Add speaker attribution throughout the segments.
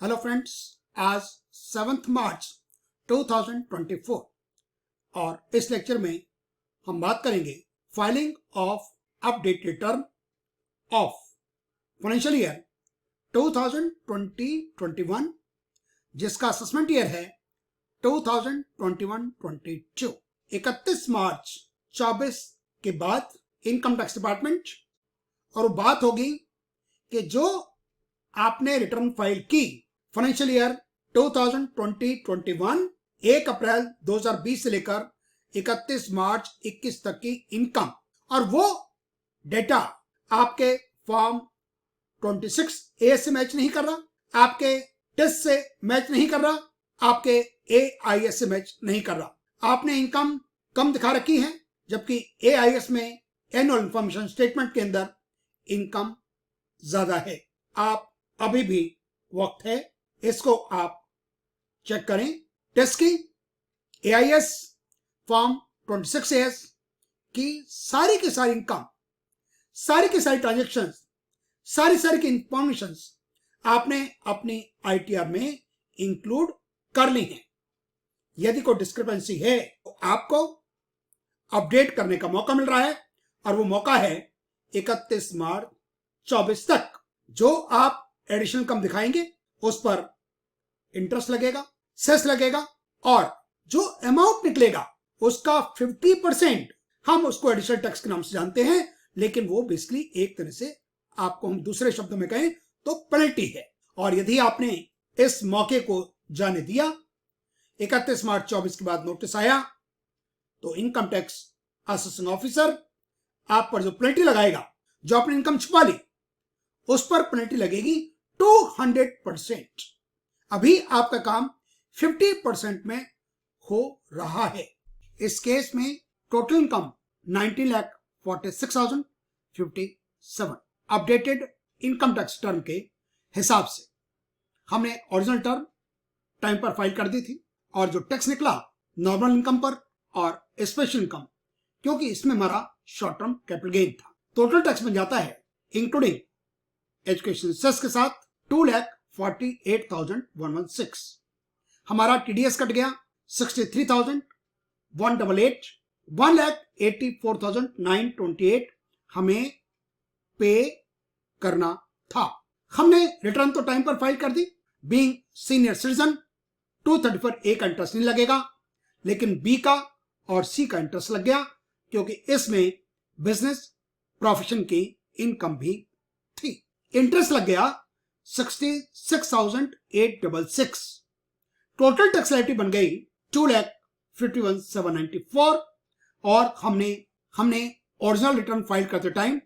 Speaker 1: Hello friends, आज 7 मार्च 2024 और इस लेक्चर में हम बात करेंगे filing of update return of financial year 2020-21 जिसका असेसमेंट ईयर है 2021-22। 31 मार्च 24 के बाद इनकम टैक्स डिपार्टमेंट और वो बात होगी कि जो आपने रिटर्न फाइल की फाइनेंशियल ईयर 2020-21 1 अप्रैल 2020 से लेकर 31 मार्च 21 तक की इनकम और वो डेटा आपके फॉर्म 26A से मैच नहीं कर रहा, आपके टेस्ट से मैच नहीं कर रहा, आपके AIS से मैच नहीं कर रहा। आपने इनकम कम दिखा रखी है जबकि AIS में एनुअल इंफॉर्मेशन स्टेटमेंट के अंदर इनकम ज्यादा है। आप अभी भी वक्त है, इसको आप चेक करें। टेस्ट की AIS फॉर्म 26AS की सारी इनकम, सारी की सारी ट्रांजेक्शंस, सारी की इंफॉर्मेशन आपने अपनी ITR में इंक्लूड कर ली है। यदि कोई डिस्क्रिपेंसी है तो आपको अपडेट करने का मौका मिल रहा है और वो मौका है 31 मार्च 24 तक। जो आप एडिशनल कम दिखाएंगे उस पर इंटरेस्ट लगेगा, सेस लगेगा और जो अमाउंट निकलेगा उसका 50% हम उसको एडिशनल टैक्स के नाम से जानते हैं, लेकिन वो बेसिकली एक तरह से आपको हम दूसरे शब्दों में कहें तो पेनल्टी है। और यदि आपने इस मौके को जाने दिया, 31 मार्च 24 के बाद नोटिस आया, तो इनकम टैक्स असेसिंग ऑफिसर आप पर जो पेनल्टी लगाएगा, जो आपने इनकम छुपा ली उस पर पेनल्टी लगेगी 200%। अभी आपका काम 50% में हो रहा है। इस केस में total income 19,46,057 updated income tax term के हिसाब से हमने ओरिजिनल टर्म टाइम पर फाइल कर दी थी और जो टैक्स निकला नॉर्मल इनकम पर और स्पेशल इनकम, क्योंकि इसमें हमारा शॉर्ट टर्म कैपिटल गेन था। टोटल टैक्स बन जाता है इंक्लूडिंग एजुकेशन सेस के साथ 2,48,116। हमारा TDS कट गया 63,188, 1,84,928 हमें पे करना था। हमने रिटर्न तो टाइम पर फाइल कर दी। बीइंग सीनियर सिटीजन 234A का इंटरेस्ट नहीं लगेगा, लेकिन B का और C का इंटरेस्ट लग गया क्योंकि इसमें बिजनेस प्रोफेशन की इनकम भी थी। इंटरेस्ट लग गया 66,866। टोटल टैक्स लायबिलिटी बन गई 2,51,794 और हमने ओरिजिनल रिटर्न फाइल करते टाइम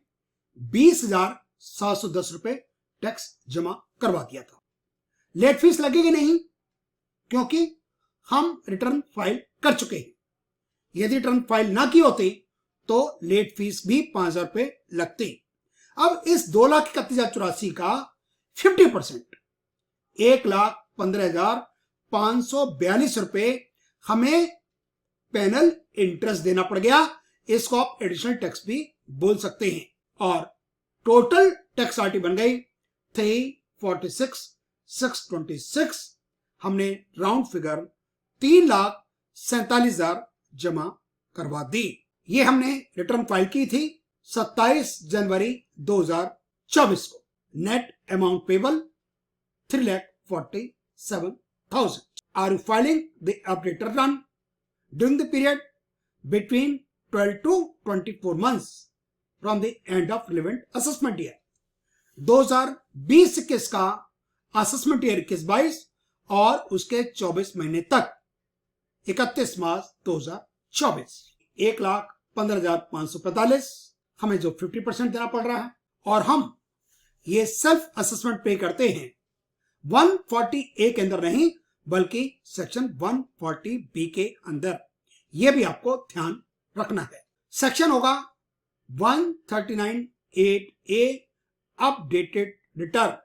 Speaker 1: 20,710 रुपए टैक्स जमा करवा दिया था। लेट फीस लगेगी नहीं क्योंकि हम रिटर्न फाइल कर चुके हैं। यदि रिटर्न फाइल ना की होती तो लेट फीस भी 5,000 रुपए लगती। अब इस 2,31,084 का 50% 1,15,542 रुपए हमें पैनल इंटरेस्ट देना पड़ गया। इसको आप एडिशनल टैक्स भी बोल सकते हैं और टोटल टैक्स आरटी बन गई 346,626। हमने राउंड फिगर 3,47,000 जमा करवा दी। ये हमने रिटर्न फाइल की थी 27 जनवरी 2024 को। Net amount payable 3,47,000। Are you filing the update return during the period between 12 to 24 months from the end of relevant assessment year? 2020-21 का असेसमेंट ईयर 21-22 और उसके 24 महीने तक 31 मार्च 2024 1,15,545 हमें जो 50% देना पड़ रहा है और हम ये सेल्फ असेसमेंट पे करते हैं 140A के अंदर नहीं बल्कि सेक्शन 140B के अंदर। यह भी आपको ध्यान रखना है। सेक्शन होगा 139(8)A अपडेटेड रिटर्न